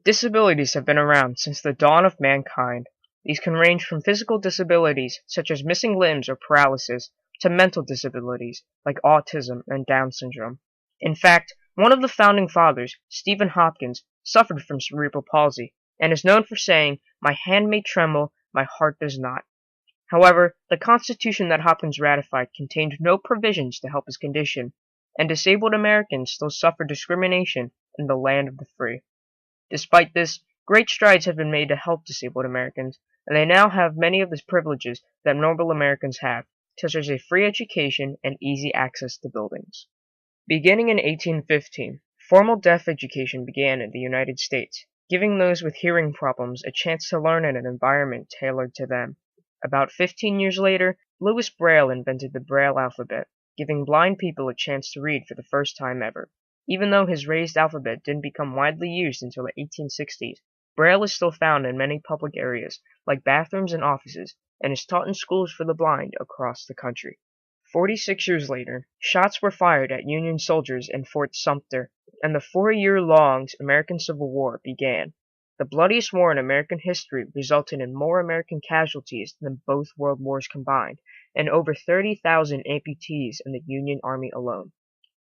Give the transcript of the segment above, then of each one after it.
Disabilities have been around since the dawn of mankind. These can range from physical disabilities, such as missing limbs or paralysis, to mental disabilities, like autism and Down syndrome. In fact, one of the founding fathers, Stephen Hopkins, suffered from cerebral palsy, and is known for saying, "My hand may tremble, my heart does not." However, the Constitution that Hopkins ratified contained no provisions to help his condition, and disabled Americans still suffer discrimination in the land of the free. Despite this, great strides have been made to help disabled Americans, and they now have many of the privileges that normal Americans have, such as a free education and easy access to buildings. Beginning in 1815, formal deaf education began in the United States, giving those with hearing problems a chance to learn in an environment tailored to them. About 15 years later, Louis Braille invented the Braille alphabet, giving blind people a chance to read for the first time ever. Even though his raised alphabet didn't become widely used until the 1860s, Braille is still found in many public areas, like bathrooms and offices, and is taught in schools for the blind across the country. 46 years later, shots were fired at Union soldiers in Fort Sumter, and the 4-year-long American Civil War began. The bloodiest war in American history resulted in more American casualties than both world wars combined, and over 30,000 amputees in the Union Army alone.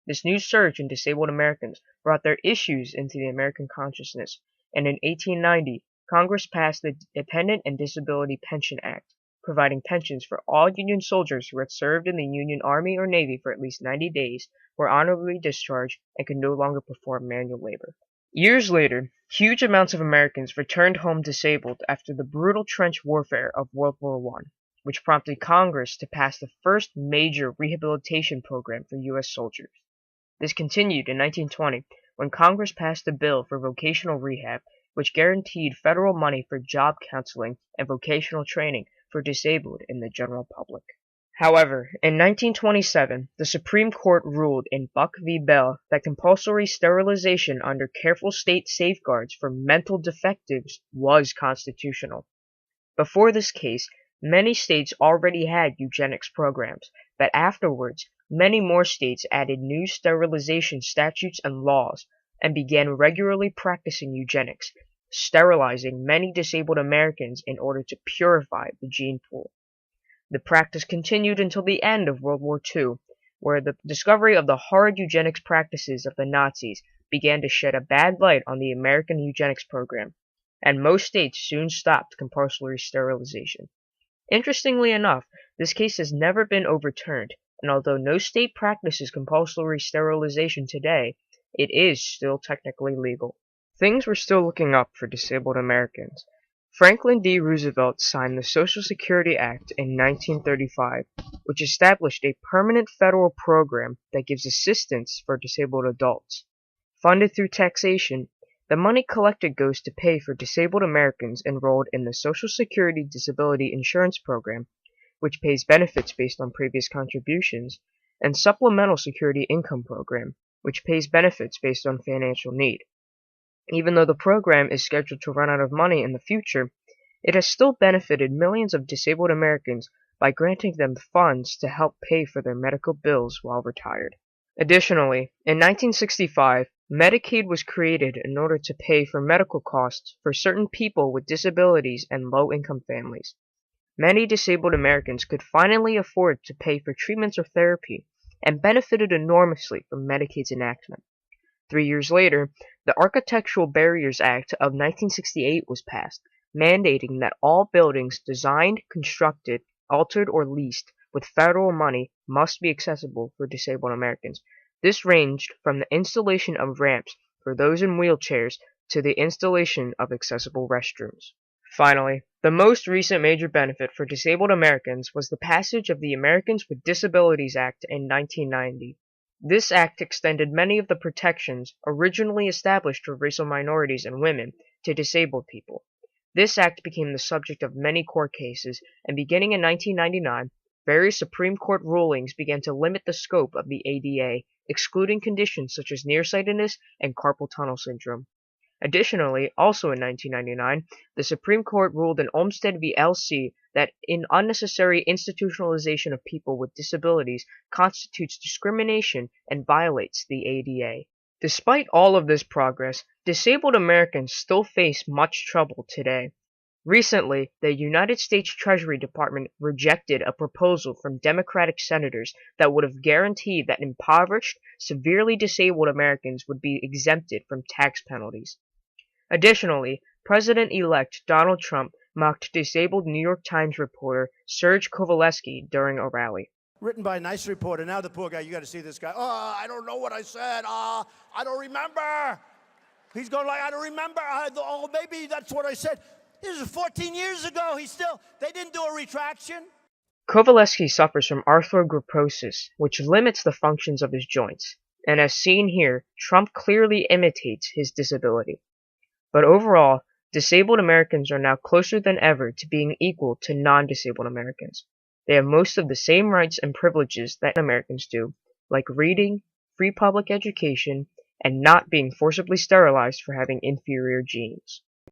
This new surge in disabled Americans brought their issues into the American consciousness, and in 1890, Congress passed the Dependent and Disability Pension Act, providing pensions for all Union soldiers who had served in the Union Army or Navy for at least 90 days, were honorably discharged, and could no longer perform manual labor. Years later, huge amounts of Americans returned home disabled after the brutal trench warfare of World War I, which prompted Congress to pass the first major rehabilitation program for U.S. soldiers. This continued in 1920 when Congress passed a bill for vocational rehab, which guaranteed federal money for job counseling and vocational training for disabled and the general public. However, in 1927, the Supreme Court ruled in Buck v. Bell that compulsory sterilization under careful state safeguards for mental defectives was constitutional. Before this case, many states already had eugenics programs, but afterwards, many more states added new sterilization statutes and laws and began regularly practicing eugenics, sterilizing many disabled Americans in order to purify the gene pool. The practice continued until the end of World War II, where the discovery of the horrid eugenics practices of the Nazis began to shed a bad light on the American eugenics program, and most states soon stopped compulsory sterilization. Interestingly enough, this case has never been overturned, and although no state practices compulsory sterilization today, it is still technically legal. Things were still looking up for disabled Americans. Franklin D. Roosevelt signed the Social Security Act in 1935, which established a permanent federal program that gives assistance for disabled adults. Funded through taxation, the money collected goes to pay for disabled Americans enrolled in the Social Security Disability Insurance Program, which pays benefits based on previous contributions, and Supplemental Security Income Program, which pays benefits based on financial need. Even though the program is scheduled to run out of money in the future, it has still benefited millions of disabled Americans by granting them funds to help pay for their medical bills while retired. Additionally, in 1965, Medicaid was created in order to pay for medical costs for certain people with disabilities and low-income families. Many disabled Americans could finally afford to pay for treatments or therapy and benefited enormously from Medicaid's enactment. 3 years later, the Architectural Barriers Act of 1968 was passed, mandating that all buildings designed, constructed, altered, or leased with federal money must be accessible for disabled Americans. This ranged from the installation of ramps for those in wheelchairs to the installation of accessible restrooms. Finally, the most recent major benefit for disabled Americans was the passage of the Americans with Disabilities Act in 1990. This act extended many of the protections originally established for racial minorities and women to disabled people. This act became the subject of many court cases, and beginning in 1999, various Supreme Court rulings began to limit the scope of the ADA, excluding conditions such as nearsightedness and carpal tunnel syndrome. Additionally, also in 1999, the Supreme Court ruled in Olmstead v. LC that unnecessary institutionalization of people with disabilities constitutes discrimination and violates the ADA. Despite all of this progress, disabled Americans still face much trouble today. Recently, the United States Treasury Department rejected a proposal from Democratic senators that would have guaranteed that impoverished, severely disabled Americans would be exempted from tax penalties. Additionally, President-elect Donald Trump mocked disabled New York Times reporter Serge Kovaleski during a rally. Written by a nice reporter. Now the poor guy, you got to see this guy. Oh, I don't know what I said. I don't remember. He's going like, I don't remember. Oh, maybe that's what I said. This is 14 years ago. They didn't do a retraction. Kovaleski suffers from arthrogryposis, which limits the functions of his joints, and as seen here, Trump clearly imitates his disability. But overall, disabled Americans are now closer than ever to being equal to non-disabled Americans. They have most of the same rights and privileges that Americans do, like reading, free public education, and not being forcibly sterilized for having inferior genes.